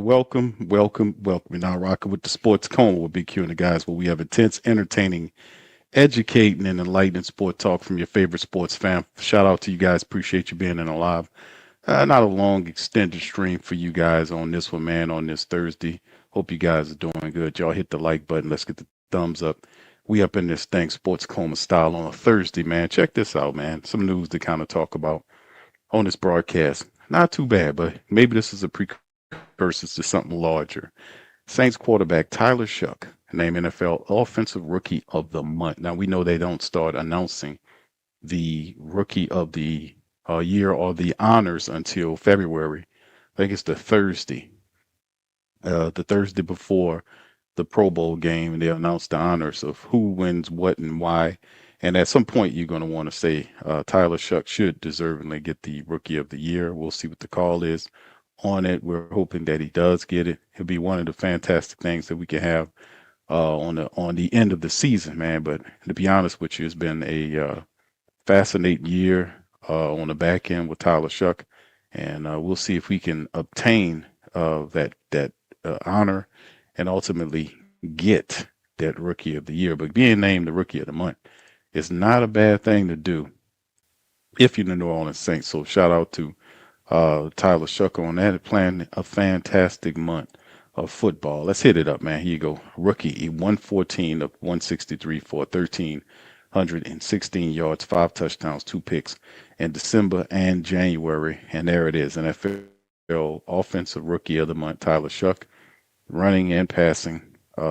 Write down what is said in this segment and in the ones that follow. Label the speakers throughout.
Speaker 1: welcome. You're now rocking with the Sports Coma with Big Q and the guys, where we have intense, entertaining, educating, and enlightening sport talk from your favorite sports fan. Shout out to you guys. Appreciate you being in alive. Not a long extended stream for you guys on this one, man, on this Thursday. Hope you guys are doing good. Y'all hit the like button. Let's get the thumbs up. We up in this thing, Sports Coma style on a Thursday, man. Check this out, man. Some news to kind of talk about on this broadcast. Not too bad, but maybe this is a precursor to something larger. Saints quarterback Tyler Shough named NFL Offensive Rookie of the Month. Now we know they don't start announcing the Rookie of the Year or the honors until February. I think it's the Thursday before the Pro Bowl game, and they announce the honors of who wins what and why. And at some point, you're going to want to say Tyler Shough should deservingly get the Rookie of the Year. We'll see what the call is on it. We're hoping that he does get it. It'll be one of the fantastic things that we can have on the end of the season, man. But to be honest with you, it's been a fascinating year on the back end with Tyler Shough, and we'll see if we can obtain that honor and ultimately get that Rookie of the Year. But being named the Rookie of the Month is not a bad thing to do if you're the New Orleans Saints. So shout out to Tyler Shough on that, playing a fantastic month of football. Let's hit it up, man. Here you go. Rookie, 114 of 163 for 1,316 yards, 5 touchdowns, 2 picks in December and January. And there it is, NFL Offensive Rookie of the Month, Tyler Shough, running and passing.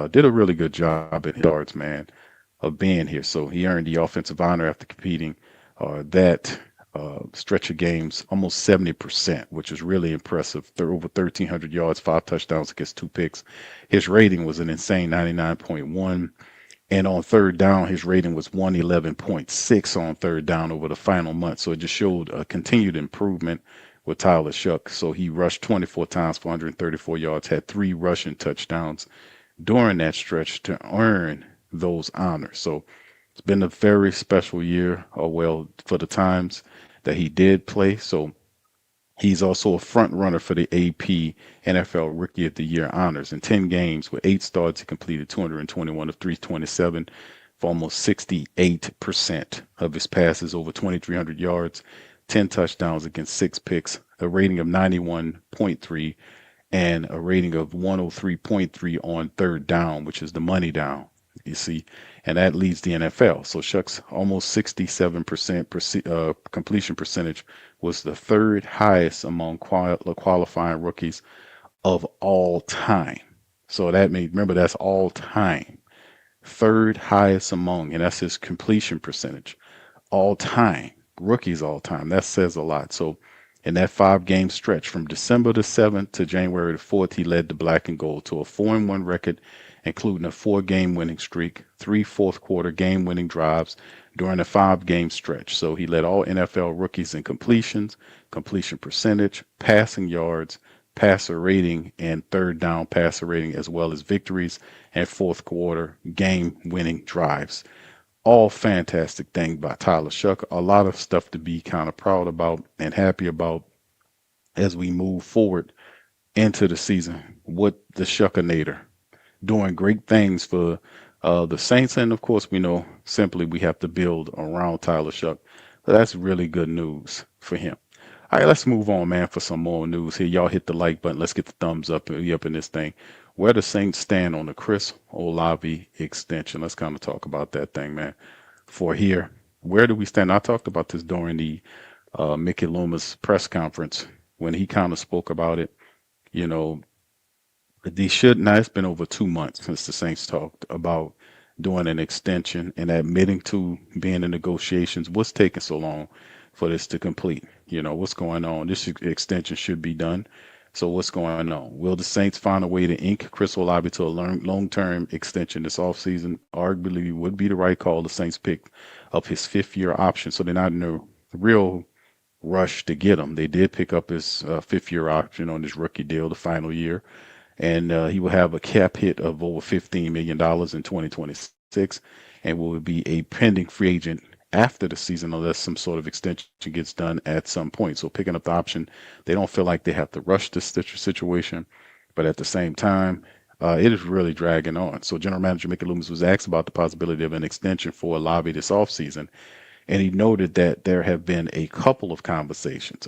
Speaker 1: Did a really good job at yards, man, of being here. So he earned the offensive honor after competing that stretch of games, almost 70%, which is really impressive. Over 1,300 yards, 5 touchdowns against 2 picks. His rating was an insane 99.1. And on third down, his rating was 111.6 on third down over the final month. So it just showed a continued improvement with Tyler Shough. So he rushed 24 times for 134 yards, had 3 rushing touchdowns during that stretch to earn those honors. So it's been a very special year, well, for the times that he did play. So he's also a front runner for the AP NFL Rookie of the Year honors. In 10 games with 8 starts, he completed 221 of 327 for almost 68% of his passes, over 2,300 yards, 10 touchdowns against 6 picks, a rating of 91.3 and a rating of 103.3 on third down, which is the money down, you see, and that leads the NFL. So Shough's almost 67% completion percentage was the third highest among qualifying rookies of all time. So that made, remember, that's all time. Third highest among, and that's his completion percentage, all time, rookies all time. That says a lot. So in that 5-game stretch from December the 7th to January the 4th, he led the black and gold to a 4-1 record, including a 4-game winning streak, 3 fourth-quarter game-winning drives during a 5-game stretch. So he led all NFL rookies in completions, completion percentage, passing yards, passer rating, and third down passer rating, as well as victories and fourth-quarter game-winning drives. All fantastic thing by Tyler Shough. A lot of stuff to be kind of proud about and happy about as we move forward into the season with the Shough-inator, doing great things for the Saints. And of course, we know simply we have to build around Tyler Shough. So that's really good news for him. All right, let's move on, man, for some more news here. Y'all hit the like button. Let's get the thumbs up in this thing. Where the Saints stand on the Chris Olave extension. Let's kind of talk about that thing, man. For here, where do we stand? I talked about this during the Mickey Loomis press conference when he kind of spoke about it. You know, now it's been over 2 months since the Saints talked about doing an extension and admitting to being in negotiations. What's taking so long for this to complete? You know, what's going on? This extension should be done. So what's going on? Will the Saints find a way to ink Chris Olave to a long-term extension this offseason? Arguably would be the right call. The Saints picked up his 5th-year option, so they're not in a real rush to get him. They did pick up his 5th-year option on his rookie deal, the final year, and he will have a cap hit of over $15 million in 2026 and will be a pending free agent after the season unless some sort of extension gets done at some point. So picking up the option, they don't feel like they have to rush this situation. But at the same time, it is really dragging on. So General Manager Mickey Loomis was asked about the possibility of an extension for Olave this offseason, and he noted that there have been a couple of conversations,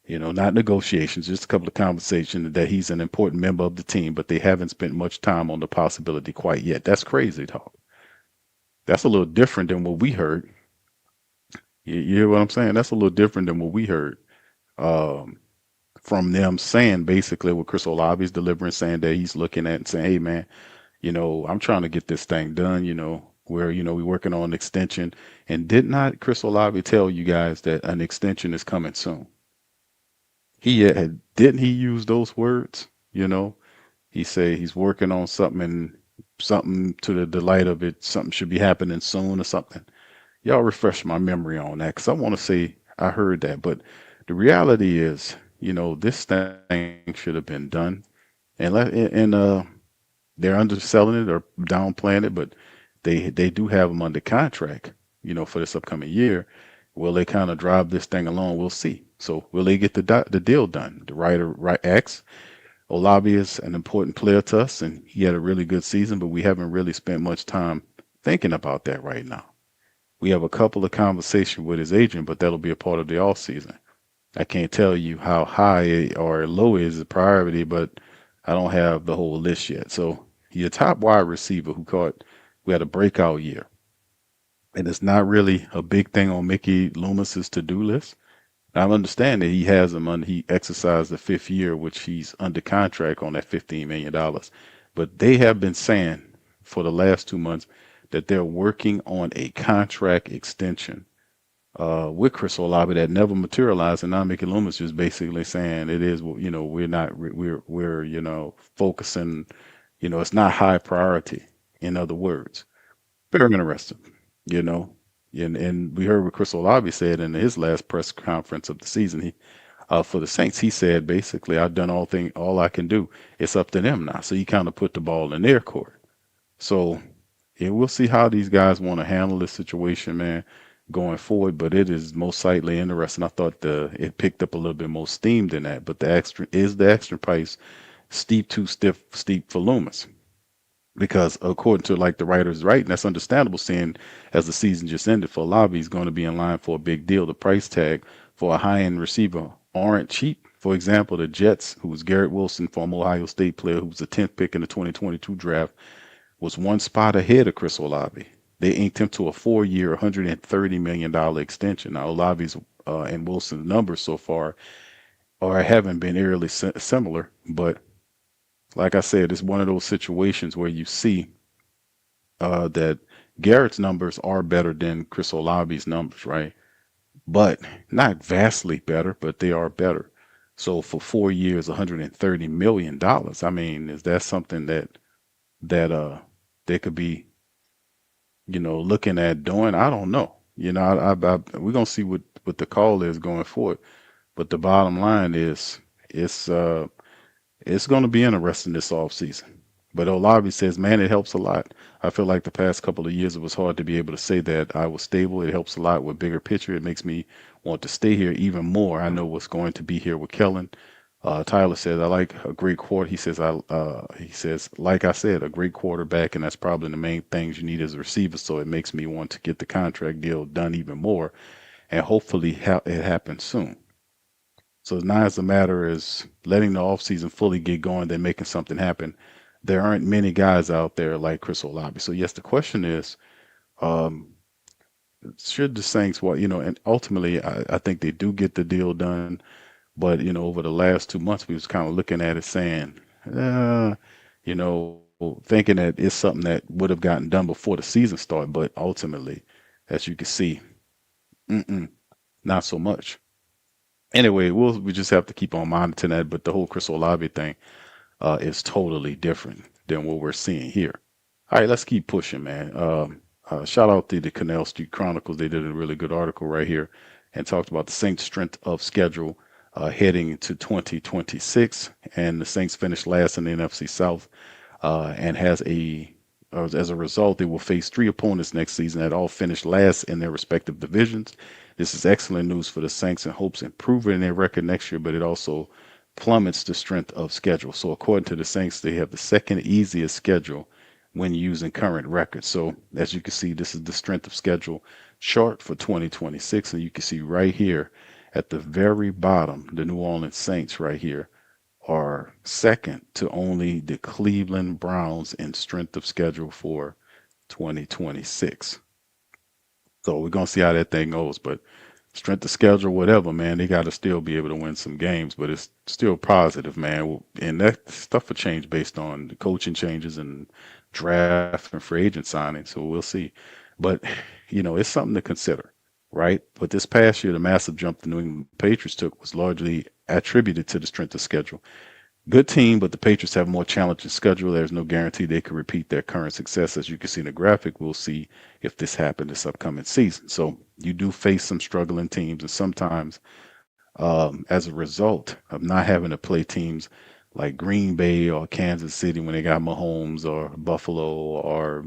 Speaker 1: not negotiations, just a couple of conversations that he's an important member of the team, but they haven't spent much time on the possibility quite yet. That's crazy talk. That's a little different than what we heard. You hear what I'm saying? That's a little different than what we heard. Um, from them saying basically what Chris Olave is delivering, saying that he's looking at and saying, "Hey, man, I'm trying to get this thing done. Where we're working on an extension." And did not Chris Olave tell you guys that an extension is coming soon? Didn't he use those words? He said he's working on something and something to the delight of it. Something should be happening soon or something. Y'all refresh my memory on that because I want to say I heard that, but the reality is, this thing should have been done, and they're underselling it or downplaying it, but they do have them under contract, for this upcoming year. Will they kind of drive this thing along? We'll see. So will they get the deal done? The writer right X Olave is an important player to us, and he had a really good season, but we haven't really spent much time thinking about that right now. We have a couple of conversations with his agent, but that'll be a part of the off season. I can't tell you how high or low is the priority, but I don't have the whole list yet. So your top wide receiver we had a breakout year. And it's not really a big thing on Mickey Loomis's to-do list. I understand that he exercised the fifth year, which he's under contract on that $15 million. But they have been saying for the last 2 months that they're working on a contract extension with Chris Olave that never materialized, and now Mickey Loomis just basically saying it is, we're not, we're, focusing, it's not high priority. In other words, very interesting, you know, and we heard what Chris Olave said in his last press conference of the season. For the Saints, he said basically, I've done all I can do. It's up to them now. So he kind of put the ball in their court. So yeah, we'll see how these guys want to handle this situation, man, going forward. But it is most likely interesting. I thought it picked up a little bit more steam than that. But the extra price steep for Loomis? Because according to like the writers writing, that's understandable, seeing as the season just ended for Olave, he's going to be in line for a big deal. The price tag for a high-end receiver aren't cheap. For example, the Jets, who was Garrett Wilson, former Ohio State player, who was the 10th pick in the 2022 draft, was one spot ahead of Chris Olave. They inked him to a 4-year, $130 million extension. Now, Olave's and Wilson's numbers so far haven't been eerily similar, but like I said, it's one of those situations where you see that Garrett's numbers are better than Chris Olave's numbers, right? But not vastly better, but they are better. So for 4 years, $130 million. I mean, is that something that they could be, looking at doing? I don't know. We're gonna see what the call is going forward. But the bottom line is, it's going to be interesting this off season. But Olave says, man, it helps a lot. I feel like the past couple of years, it was hard to be able to say that I was stable. It helps a lot with bigger picture. It makes me want to stay here even more. I know what's going to be here with Kellen. Tyler says, I like a great quarter. He says, like I said, a great quarterback, and that's probably the main things you need as a receiver. So it makes me want to get the contract deal done even more, and hopefully it happens soon. So now it's a matter is letting the offseason fully get going, then making something happen. There aren't many guys out there like Chris Olave. So yes, the question is, um, should the Saints, and ultimately I think they do get the deal done. But, over the last 2 months, we was kind of looking at it saying, thinking that it's something that would have gotten done before the season started. But ultimately, as you can see, not so much. Anyway, we just have to keep on monitoring that. But the whole Chris Olave thing is totally different than what we're seeing here. All right, let's keep pushing, man. Shout out to the Canal Street Chronicles. They did a really good article right here and talked about the Saints' strength of schedule heading into 2026. And the Saints finished last in the NFC South and as a result, they will face 3 opponents next season that all finished last in their respective divisions. This is excellent news for the Saints and hopes improving their record next year, but it also plummets the strength of schedule. So according to the Saints, they have the second easiest schedule when using current records. So as you can see, this is the strength of schedule chart for 2026, and you can see right here at the very bottom, the New Orleans Saints right here are second to only the Cleveland Browns in strength of schedule for 2026. So we're gonna see how that thing goes. But strength of schedule, whatever, man, they got to still be able to win some games. But it's still positive, man. And that stuff will change based on the coaching changes and draft and free agent signing. So we'll see. But it's something to consider, right? But this past year, the massive jump the New England Patriots took was largely attributed to the strength of schedule. Good team, but the Patriots have a more challenging schedule. There's no guarantee they could repeat their current success. As you can see in the graphic, we'll see if this happened this upcoming season. So you do face some struggling teams, and sometimes, as a result of not having to play teams like Green Bay or Kansas City when they got Mahomes or Buffalo or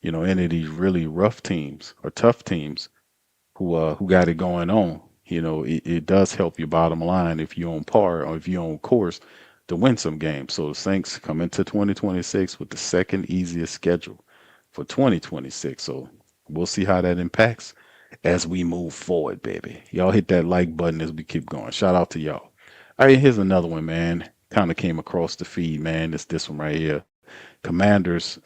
Speaker 1: any of these really rough teams or tough teams who got it going on, it does help your bottom line if you're on par or if you're on course to win some games. So the Saints come into 2026 with the second easiest schedule for 2026. So we'll see how that impacts as we move forward, baby. Y'all hit that like button as we keep going. Shout out to y'all. All right, here's another one, man. Kind of came across the feed, man. It's this one right here. Commanders,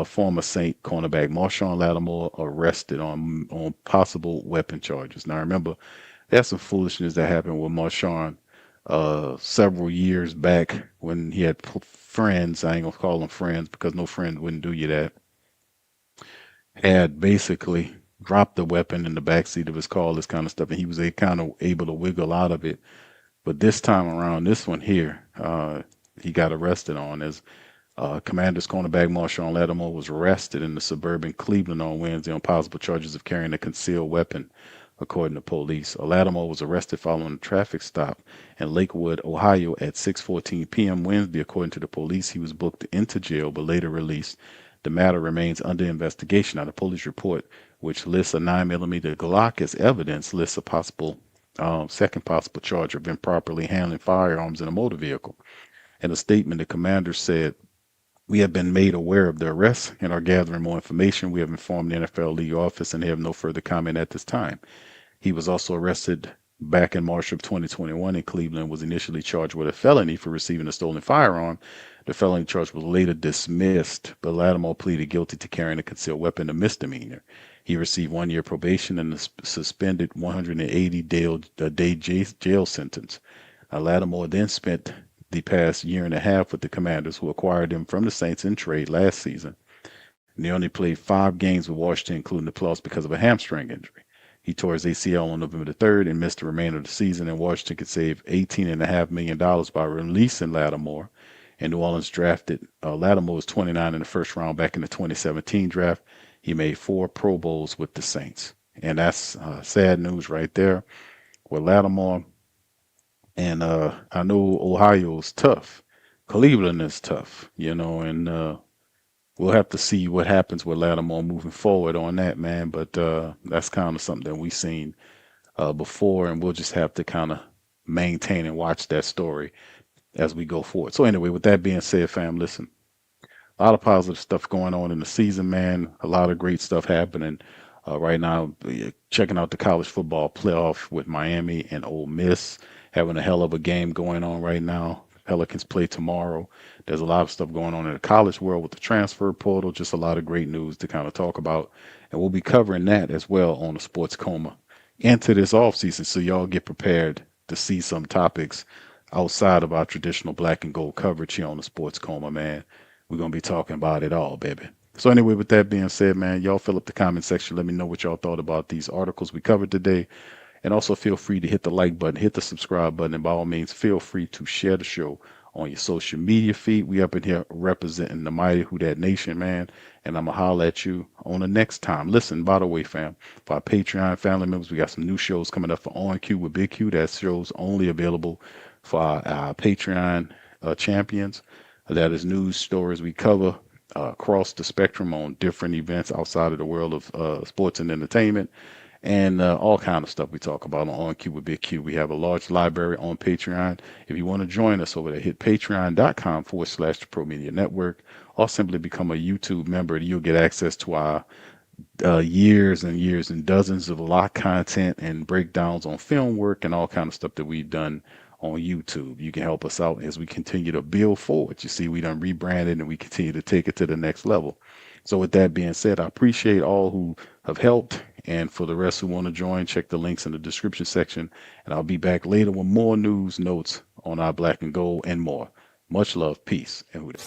Speaker 1: former Saint cornerback Marshon Lattimore arrested on possible weapon charges. Now remember, there's some foolishness that happened with Marshon several years back when he had friends. I ain't gonna call them friends because no friend wouldn't do you that. Had basically dropped the weapon in the backseat of his car, this kind of stuff, and he was kind of able to wiggle out of it. But this time around, this one here, he got arrested on as Commanders cornerback Marshon Lattimore was arrested in the suburban Cleveland on Wednesday on possible charges of carrying a concealed weapon, according to police. Lattimore was arrested following a traffic stop in Lakewood, Ohio at 6:14 p.m. Wednesday, according to the police. He was booked into jail but later released. The matter remains under investigation. Now, the police report, which lists a 9mm Glock as evidence, lists a possible second possible charge of improperly handling firearms in a motor vehicle. In a statement, the commander said, "We have been made aware of the arrest and are gathering more information. We have informed the NFL league office and they have no further comment at this time." He was also arrested back in March of 2021 in Cleveland, was initially charged with a felony for receiving a stolen firearm. The felony charge was later dismissed, but Lattimore pleaded guilty to carrying a concealed weapon, a misdemeanor. He received 1 year probation and a suspended 180-day jail sentence. Lattimore then spent the past year and a half with the Commanders, who acquired him from the Saints in trade last season. And he only played 5 games with Washington, including the playoffs, because of a hamstring injury. He tore his ACL on November the 3rd and missed the remainder of the season, and Washington could save $18.5 million by releasing Lattimore. And New Orleans drafted Lattimore was 29 in the first round back in the 2017 draft. He made 4 Pro Bowls with the Saints. And that's sad news right there with Lattimore. And I know Ohio's tough. Cleveland is tough, and we'll have to see what happens with Lattimore moving forward on that, man. But that's kind of something that we've seen before, and we'll just have to kind of maintain and watch that story as we go forward. So anyway, with that being said, fam, listen, a lot of positive stuff going on in the season, man. A lot of great stuff happening right now. Checking out the college football playoff with Miami and Ole Miss, having a hell of a game going on right now. Pelicans play tomorrow. There's a lot of stuff going on in the college world with the transfer portal. Just a lot of great news to kind of talk about. And we'll be covering that as well on the Sports Coma into this offseason. So y'all get prepared to see some topics outside of our traditional black and gold coverage here on the Sports Coma, man. We're going to be talking about it all, baby. So anyway, with that being said, man, y'all fill up the comment section. Let me know what y'all thought about these articles we covered today. And also feel free to hit the like button, hit the subscribe button, and by all means, feel free to share the show on your social media feed. We up in here representing the mighty Who Dat Nation, man. And I'm going to holler at you on the next time. Listen, by the way, fam, for our Patreon family members, we got some new shows coming up for On Q with Big Q. That show's only available for our Patreon champions. That is news stories we cover across the spectrum on different events outside of the world of sports and entertainment. and all kind of stuff we talk about on Q with Big Q. We have a large library on Patreon. If you want to join us over there, hit patreon.com/the Pro Media Network, or simply become a YouTube member. You'll get access to our years and years and dozens of lock content and breakdowns on film work and all kind of stuff that we've done on YouTube. You can help us out as we continue to build forward. You see, we done rebranded and we continue to take it to the next level. So with that being said, I appreciate all who have helped. And for the rest who want to join, check the links in the description section. And I'll be back later with more news, notes on our Black and Gold and more. Much love, peace, and who dat.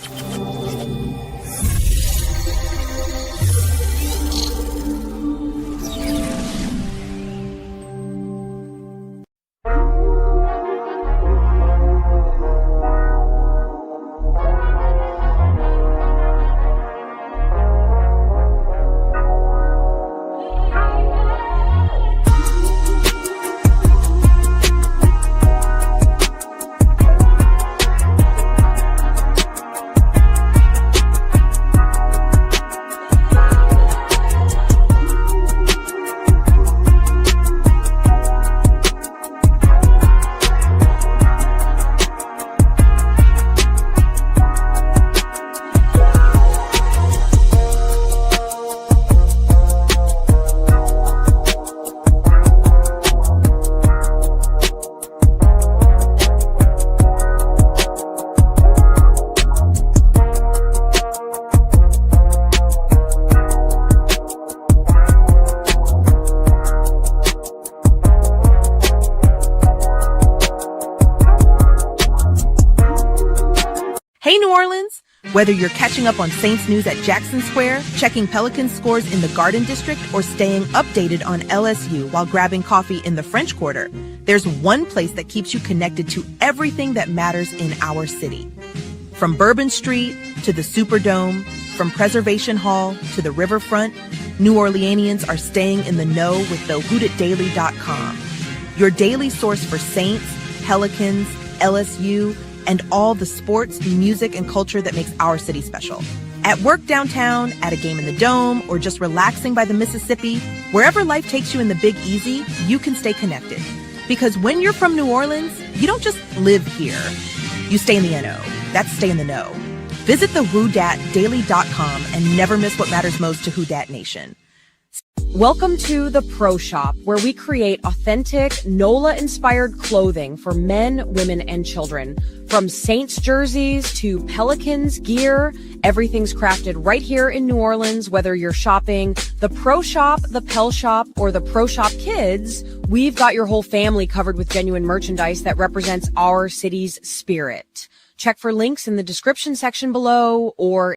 Speaker 2: Hey, New Orleans! Whether you're catching up on Saints news at Jackson Square, checking Pelicans scores in the Garden District, or staying updated on LSU while grabbing coffee in the French Quarter, there's one place that keeps you connected to everything that matters in our city. From Bourbon Street to the Superdome, from Preservation Hall to the Riverfront, New Orleanians are staying in the know with thewhodatdaily.com. Your daily source for Saints, Pelicans, LSU, and all the sports, music, and culture that makes our city special. At work downtown, at a game in the Dome, or just relaxing by the Mississippi, wherever life takes you in the Big Easy, you can stay connected. Because when you're from New Orleans, you don't just live here. You stay in the NO. That's stay in the know. Visit thewhodatdaily.com and never miss what matters most to Who Dat Nation.
Speaker 3: Welcome to the Pro Shop, where we create authentic NOLA-inspired clothing for men, women, and children. From Saints jerseys to Pelicans gear, everything's crafted right here in New Orleans. Whether you're shopping the Pro Shop, the Pel Shop, or the Pro Shop Kids, we've got your whole family covered with genuine merchandise that represents our city's spirit. Check for links in the description section below or